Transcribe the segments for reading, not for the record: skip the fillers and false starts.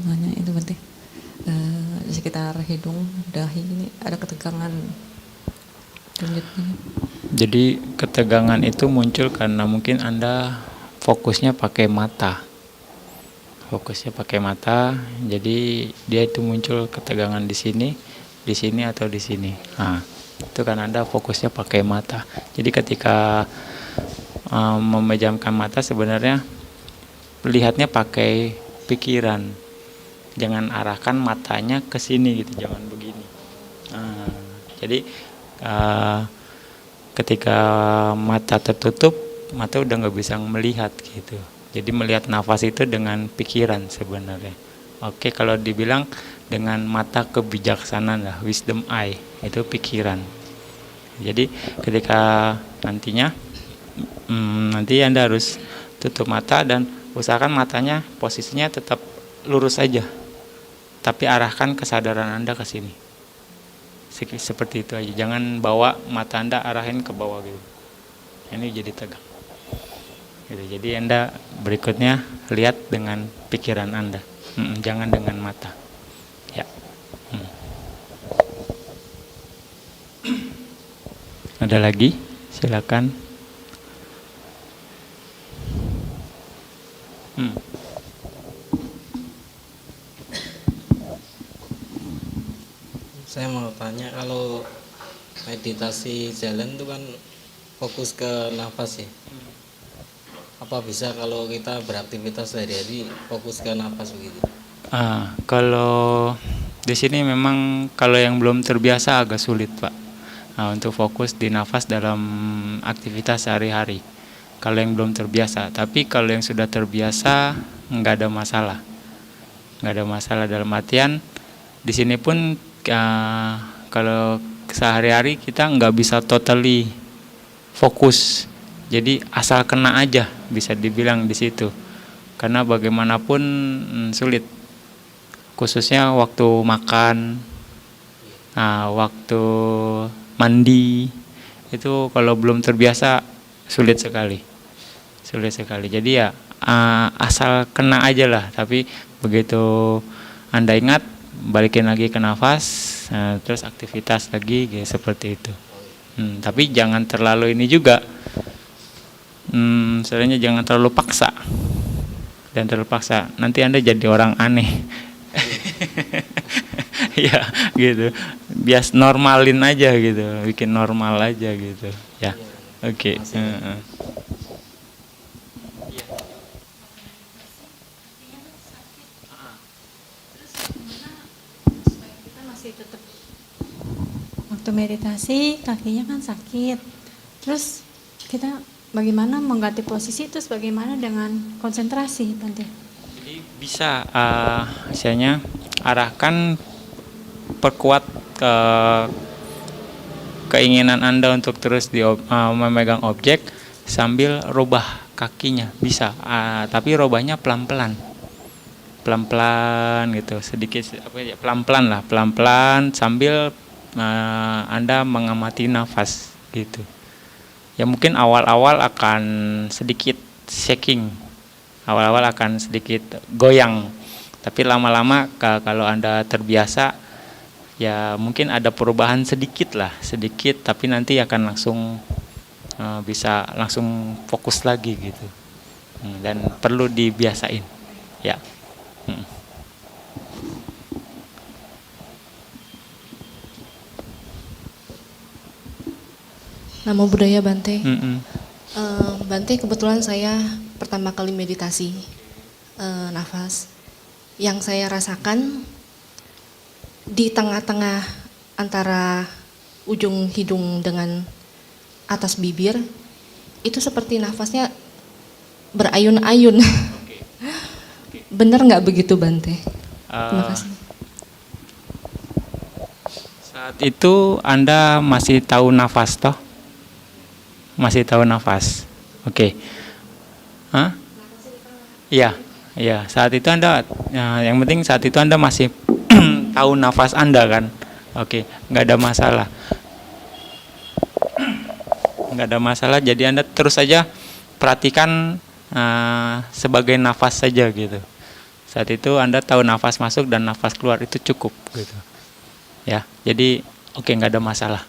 nanya itu Bante. Di sekitar hidung, dahi ini ada ketegangan selanjutnya. Jadi ketegangan itu muncul karena mungkin Anda fokusnya pakai mata. Jadi dia itu muncul ketegangan di sini atau di sini. Nah, itu kan Anda fokusnya pakai mata. Jadi ketika memejamkan mata sebenarnya lihatnya pakai pikiran. Jangan arahkan matanya ke sini gitu, jangan begini. Jadi ketika mata tertutup, mata udah nggak bisa melihat gitu. Jadi melihat nafas itu dengan pikiran sebenarnya. Oke, kalau dibilang dengan mata kebijaksanaan lah, wisdom eye, itu pikiran. Jadi ketika nanti Anda harus tutup mata dan usahakan matanya posisinya tetap lurus aja. Tapi arahkan kesadaran Anda ke sini. Seperti itu aja. Jangan bawa mata Anda arahin ke bawah gitu. Ini jadi tegang. Gitu. Jadi Anda berikutnya lihat dengan pikiran Anda. Jangan dengan mata. Ya. Ada lagi? Silakan. Saya mau tanya, kalau meditasi jalan itu kan fokus ke nafas ya. Apa bisa kalau kita beraktivitas sehari-hari fokus ke nafas begitu? Kalau di sini memang kalau yang belum terbiasa agak sulit, Pak. Untuk fokus di nafas dalam aktivitas sehari-hari. Kalau yang belum terbiasa, tapi kalau yang sudah terbiasa nggak ada masalah. Nggak ada masalah dalam artian di sini pun kalau sehari-hari kita nggak bisa totally fokus. Jadi asal kena aja bisa dibilang di situ. Karena bagaimanapun sulit. Khususnya waktu makan, waktu mandi, itu kalau belum terbiasa sulit sekali. Jadi ya asal kena aja lah. Tapi begitu Anda ingat, balikin lagi ke nafas, terus aktivitas lagi gitu, seperti itu. Tapi jangan terlalu ini juga. Sebenarnya jangan terlalu paksa. Dan terlalu paksa, nanti Anda jadi orang aneh. Ya, gitu. Bias normalin aja gitu, bikin normal aja gitu. Ya. Oke. Waktu meditasi kakinya kan sakit, terus kita bagaimana mengganti posisi, terus bagaimana dengan konsentrasi Bante? Jadi bisa misalnya arahkan, perkuat keinginan Anda untuk terus memegang objek sambil rubah kakinya bisa, tapi robahnya pelan-pelan gitu, sedikit pelan-pelan sambil Anda mengamati nafas gitu. Ya mungkin awal-awal akan sedikit shaking, awal-awal akan sedikit goyang, tapi lama-lama kalau Anda terbiasa, ya mungkin ada perubahan sedikit, tapi nanti akan langsung bisa langsung fokus lagi gitu. Dan perlu dibiasain, ya. Namo Buddhaya Bante. Bante, kebetulan saya pertama kali meditasi nafas. Yang saya rasakan di tengah-tengah antara ujung hidung dengan atas bibir, itu seperti nafasnya berayun-ayun. Benar nggak begitu Bante? Terima kasih. Saat itu Anda masih tahu nafas toh? Masih tahu nafas? Oke. Iya. Saat itu Anda, yang penting saat itu Anda masih tahu nafas Anda kan? Oke, nggak ada masalah. Jadi Anda terus saja perhatikan sebagai nafas saja gitu. Saat itu Anda tahu nafas masuk dan nafas keluar itu cukup gitu. Ya, jadi oke, nggak ada masalah.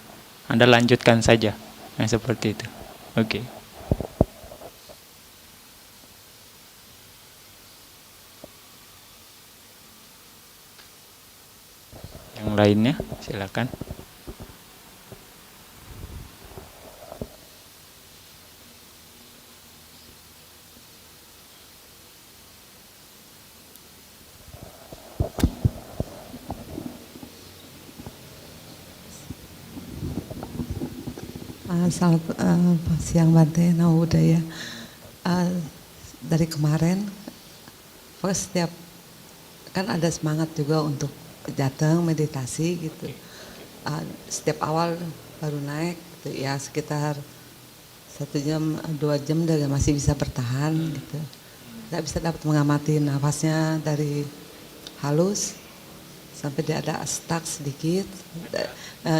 Anda lanjutkan saja. Nah, seperti itu. Oke. Yang lainnya silakan. Selamat siang Bante, Namo Buddhaya. Dari kemarin, pokoknya setiap kan ada semangat juga untuk datang meditasi gitu. Setiap awal baru naik, gitu, ya sekitar 1 jam 2 jam udah masih bisa bertahan gitu. Nggak bisa dapat mengamati nafasnya dari halus sampai dia ada stuck sedikit,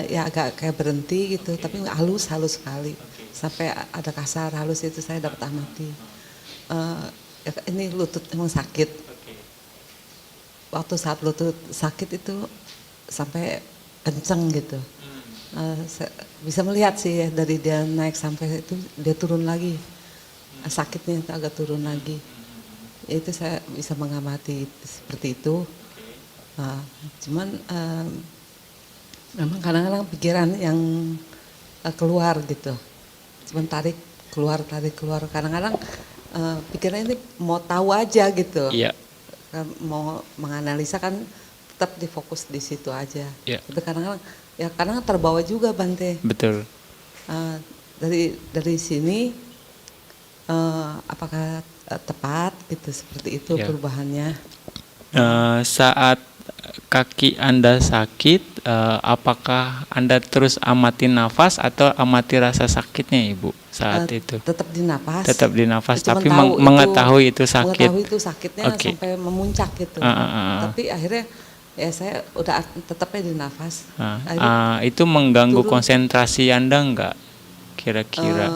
ya agak kayak berhenti gitu, tapi halus sekali, sampai ada kasar halus itu saya dapat amati. Ini lutut emang sakit. Waktu saat lutut sakit itu sampai kenceng gitu. Saya bisa melihat sih ya, dari dia naik sampai itu dia turun lagi, sakitnya itu agak turun lagi. Itu saya bisa mengamati seperti itu. Cuman memang kadang-kadang pikiran yang keluar gitu, cuman tarik keluar. Kadang-kadang pikiran ini mau tahu aja gitu. Iya. Mau menganalisa kan tetap difokus di situ aja. Iya. Tapi kadang-kadang terbawa juga Bante. Betul. Dari sini apakah tepat gitu, seperti itu Iya. perubahannya? Saat kaki Anda sakit, apakah Anda terus amati nafas atau amati rasa sakitnya, Ibu, saat itu? Tetap di napas. Tetap di nafas, Cuman tapi tahu mengetahui itu sakit. Mengetahui itu sakitnya Oke. sampai memuncak gitu. Tapi akhirnya ya saya udah tetapnya di nafas. Akhirnya Itu mengganggu turun. konsentrasi Anda enggak? Kira-kira?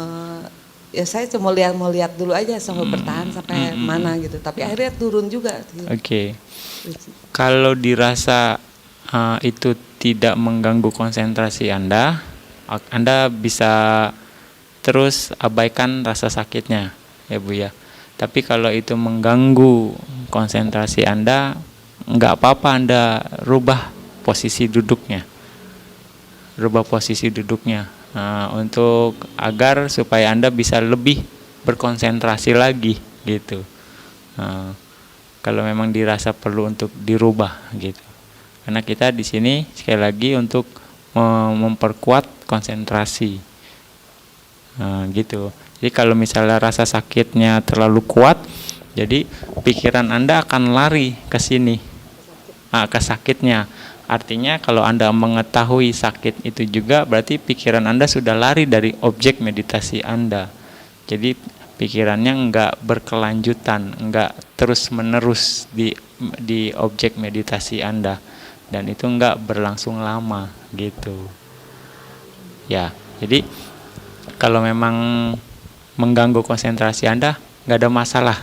Ya saya cuma mau lihat dulu aja sampai bertahan sampai mana gitu. Tapi akhirnya turun juga. Oke. Kalau dirasa itu tidak mengganggu konsentrasi Anda bisa terus abaikan rasa sakitnya, ya Bu ya. Tapi kalau itu mengganggu konsentrasi Anda, nggak apa-apa Anda rubah posisi duduknya. Untuk agar supaya Anda bisa lebih berkonsentrasi lagi gitu. Kalau memang dirasa perlu untuk dirubah gitu, karena kita di sini sekali lagi untuk memperkuat konsentrasi gitu. Jadi kalau misalnya rasa sakitnya terlalu kuat, jadi pikiran Anda akan lari ke sini, ke sakitnya. Artinya kalau Anda mengetahui sakit itu juga berarti pikiran Anda sudah lari dari objek meditasi Anda. Jadi pikirannya enggak berkelanjutan, enggak terus-menerus di objek meditasi Anda, dan itu enggak berlangsung lama gitu. Ya, jadi kalau memang mengganggu konsentrasi Anda, enggak ada masalah.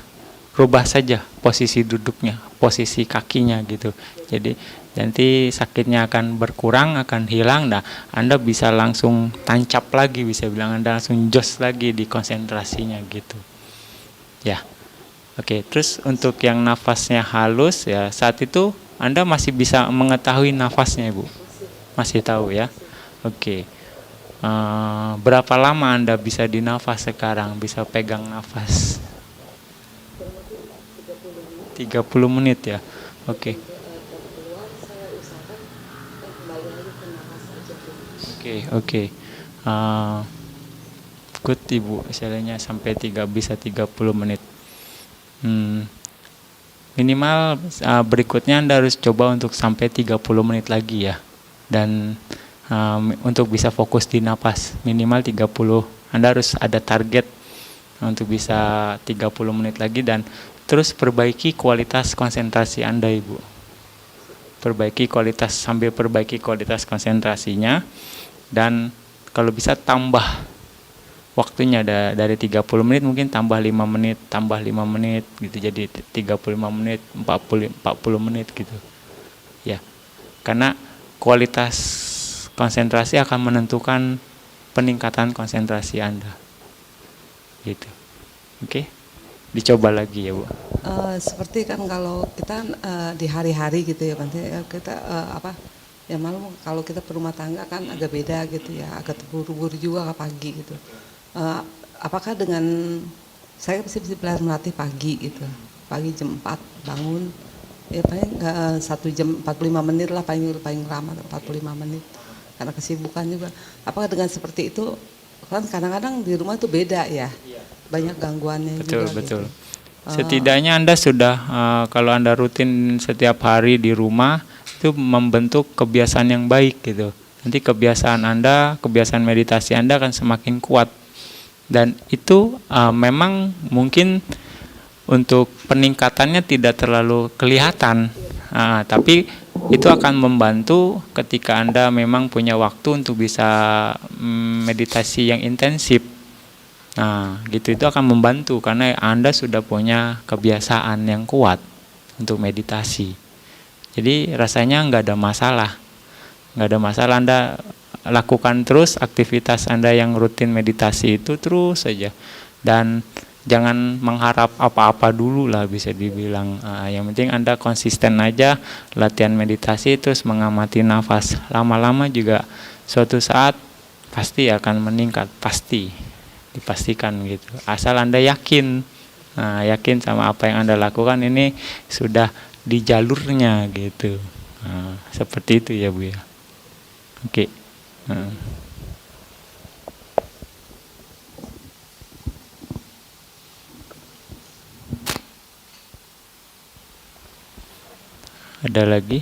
Rubah saja posisi duduknya, posisi kakinya gitu. Jadi nanti sakitnya akan berkurang, akan hilang. Nah, Anda bisa langsung tancap lagi, bisa bilang Anda langsung jos lagi di konsentrasinya gitu. Ya, oke. Terus untuk yang nafasnya halus, ya saat itu Anda masih bisa mengetahui nafasnya, Ibu? Masih tahu ya? Oke. Berapa lama Anda bisa dinafas sekarang, bisa pegang nafas? 30 menit ya? Oke. Oke. Good Ibu, misalnya sampai bisa 30 menit. Minimal berikutnya Anda harus coba untuk sampai 30 menit lagi ya. Dan untuk bisa fokus di napas minimal 30. Anda harus ada target untuk bisa 30 menit lagi, dan terus perbaiki kualitas konsentrasi Anda, Ibu. Sambil perbaiki kualitas konsentrasinya, dan kalau bisa tambah waktunya dari 30 menit mungkin tambah 5 menit, tambah 5 menit gitu. Jadi 35 menit, 40 menit gitu. Ya. Karena kualitas konsentrasi akan menentukan peningkatan konsentrasi Anda. Gitu. Oke. Dicoba lagi ya, Bu. Seperti kan kalau kita di hari-hari gitu ya Bante, kita ya malu kalau kita berumah tangga kan agak beda gitu ya, agak terburu-buru juga pagi gitu. Apakah dengan saya bisa belajar melatih pagi gitu, pagi jam 4 bangun, ya paling 1 jam 45 menit lah paling lama 45 menit karena kesibukan juga. Apakah dengan seperti itu kan kadang-kadang di rumah itu beda ya, banyak gangguannya Betul, juga. betul. Gitu. Setidaknya Anda sudah kalau Anda rutin setiap hari di rumah itu membentuk kebiasaan yang baik gitu. Nanti kebiasaan Anda, kebiasaan meditasi Anda akan semakin kuat. Dan itu memang mungkin untuk peningkatannya tidak terlalu kelihatan, tapi itu akan membantu ketika Anda memang punya waktu untuk bisa meditasi yang intensif. Nah, gitu itu akan membantu karena Anda sudah punya kebiasaan yang kuat untuk meditasi. Jadi rasanya nggak ada masalah. Nggak ada masalah, Anda lakukan terus aktivitas Anda yang rutin meditasi itu terus saja. Dan jangan mengharap apa-apa dulu lah bisa dibilang. Yang penting Anda konsisten aja latihan meditasi terus mengamati nafas. Lama-lama juga suatu saat pasti akan meningkat, pasti. Dipastikan gitu. Asal Anda yakin. Yakin sama apa yang Anda lakukan ini sudah di jalurnya gitu. Seperti itu ya Bu ya. Oke. Ada lagi?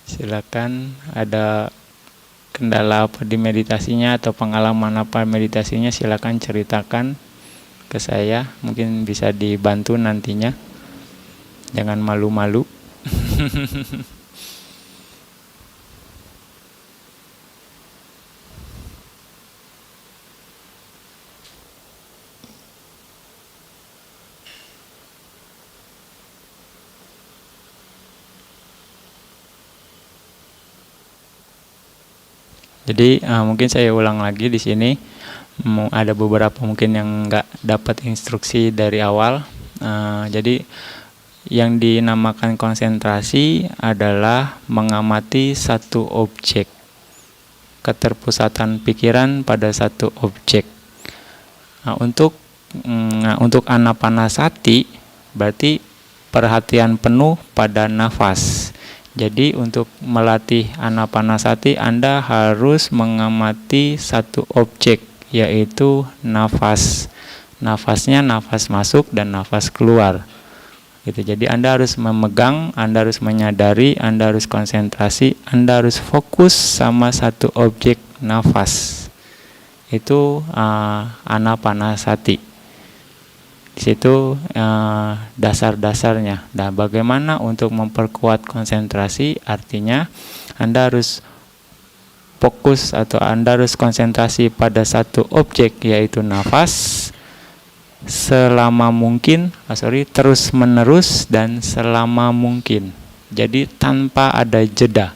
Silakan, ada kendala apa di meditasinya atau pengalaman apa meditasinya, silakan ceritakan ke saya, mungkin bisa dibantu nantinya. Jangan malu-malu. Jadi mungkin saya ulang lagi di sini. Ada beberapa mungkin yang nggak dapat instruksi dari awal. Jadi yang dinamakan konsentrasi adalah mengamati satu objek, keterpusatan pikiran pada satu objek. Untuk anapanasati berarti perhatian penuh pada nafas. Jadi untuk melatih anapanasati Anda harus mengamati satu objek, yaitu nafas. Nafasnya nafas masuk dan nafas keluar. Gitu. Jadi Anda harus memegang, Anda harus menyadari, Anda harus konsentrasi, Anda harus fokus sama satu objek nafas. Itu anapanasati. Di situ dasar-dasarnya. Nah, bagaimana untuk memperkuat konsentrasi? Artinya Anda harus fokus atau Anda harus konsentrasi pada satu objek, yaitu nafas, selama mungkin, terus menerus dan selama mungkin. Jadi tanpa ada jeda.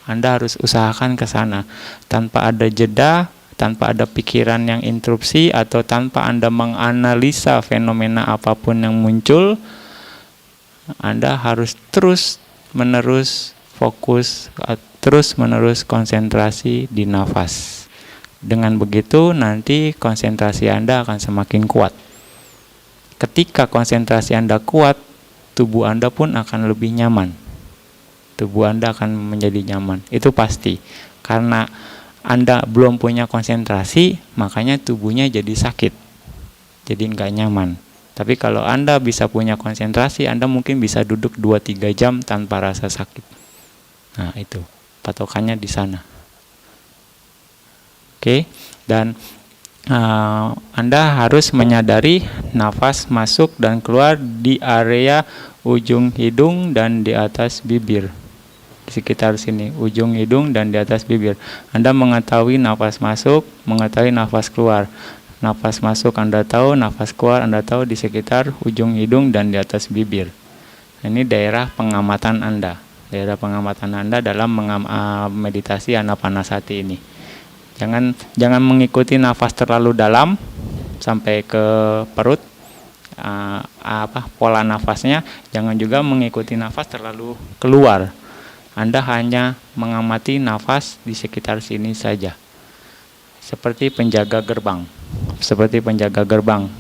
Anda harus usahakan ke sana. Tanpa ada jeda, tanpa ada pikiran yang interupsi, atau tanpa Anda menganalisa fenomena apapun yang muncul, Anda harus terus menerus fokus, terus menerus konsentrasi di nafas. Dengan begitu nanti konsentrasi Anda akan semakin kuat. Ketika konsentrasi Anda kuat, tubuh Anda pun akan lebih nyaman. Tubuh Anda akan menjadi nyaman. Itu pasti. Karena Anda belum punya konsentrasi, makanya tubuhnya jadi sakit. Jadi nggak nyaman. Tapi kalau Anda bisa punya konsentrasi, Anda mungkin bisa duduk 2-3 jam tanpa rasa sakit. Nah, itu patokannya di sana. Oke, dan Anda harus menyadari nafas masuk dan keluar di area ujung hidung dan di atas bibir. Di sekitar sini, ujung hidung dan di atas bibir. Anda mengetahui nafas masuk, mengetahui nafas keluar. Nafas masuk Anda tahu, nafas keluar Anda tahu di sekitar ujung hidung dan di atas bibir. Ini daerah pengamatan Anda. Daerah pengamatan Anda dalam meditasi anapanasati ini. Jangan mengikuti nafas terlalu dalam sampai ke perut. Pola nafasnya, jangan juga mengikuti nafas terlalu keluar. Anda hanya mengamati nafas di sekitar sini saja. Seperti penjaga gerbang.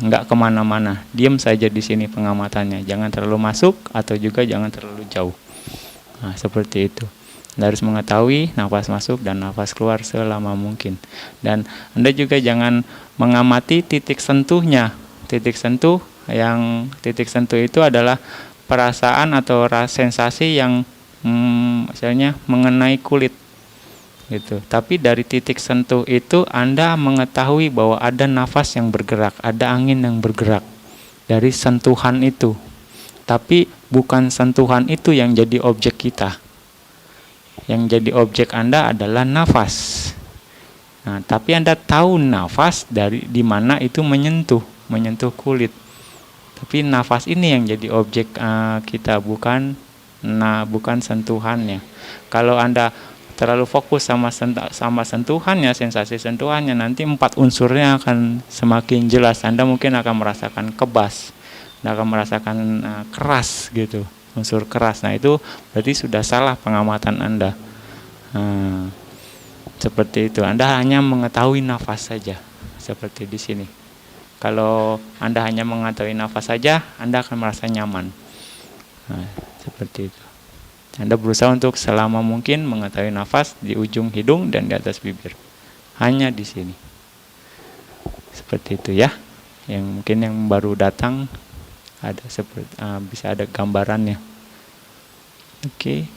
Nggak kemana-mana. Diam saja di sini pengamatannya. Jangan terlalu masuk atau juga jangan terlalu jauh. Nah, seperti itu. Anda harus mengetahui nafas masuk dan nafas keluar selama mungkin. Dan Anda juga jangan mengamati titik sentuhnya. Titik sentuh itu adalah perasaan atau sensasi yang misalnya mengenai kulit gitu. Tapi dari titik sentuh itu Anda mengetahui bahwa ada nafas yang bergerak, ada angin yang bergerak dari sentuhan itu. Tapi bukan sentuhan itu yang jadi objek kita. Yang jadi objek Anda adalah nafas. Nah, tapi Anda tahu nafas dari di mana itu menyentuh kulit. Tapi nafas ini yang jadi objek kita, bukan sentuhannya. Kalau Anda terlalu fokus sama sentuhannya, sensasi sentuhannya, nanti 4 unsurnya akan semakin jelas. Anda mungkin akan merasakan kebas, Anda akan merasakan keras gitu, unsur keras. Nah, itu berarti sudah salah pengamatan Anda. Seperti itu. Anda hanya mengetahui nafas saja, seperti di sini. Kalau Anda hanya mengetahui nafas saja, Anda akan merasa nyaman. Nah, seperti itu. Anda berusaha untuk selama mungkin mengetahui nafas di ujung hidung dan di atas bibir. Hanya di sini. Seperti itu ya. Yang mungkin yang baru datang ada bisa ada gambarannya. Oke.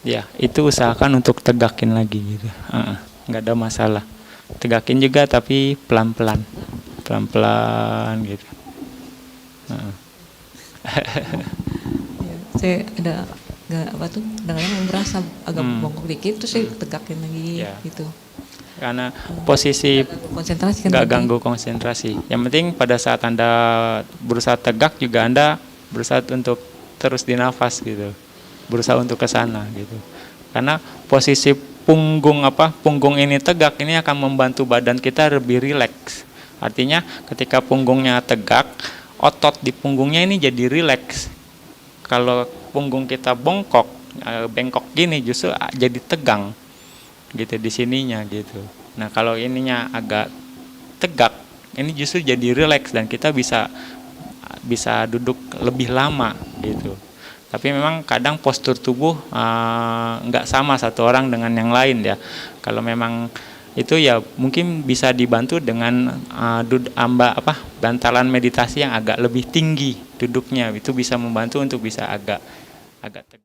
Ya, itu usahakan untuk tegakin lagi gitu. Nggak ada masalah. Tegakin juga tapi pelan-pelan gitu. Saya ada kadang-kadang berasa agak bongkok dikit, terus saya tegakin lagi gitu. Karena posisi Konsentrasi nggak ganggu konsentrasi. Yang penting pada saat Anda berusaha tegak juga Anda berusaha untuk terus dinafas gitu. Berusaha untuk ke sana gitu. Karena posisi punggung ini tegak, ini akan membantu badan kita lebih rileks. Artinya ketika punggungnya tegak, otot di punggungnya ini jadi rileks. Kalau punggung kita bengkok gini justru jadi tegang gitu di sininya gitu. Nah, kalau ininya agak tegak, ini justru jadi rileks dan kita bisa duduk lebih lama gitu. Tapi memang kadang postur tubuh nggak sama satu orang dengan yang lain ya. Kalau memang itu ya mungkin bisa dibantu dengan bantalan meditasi yang agak lebih tinggi duduknya. Itu bisa membantu untuk bisa agak tegak.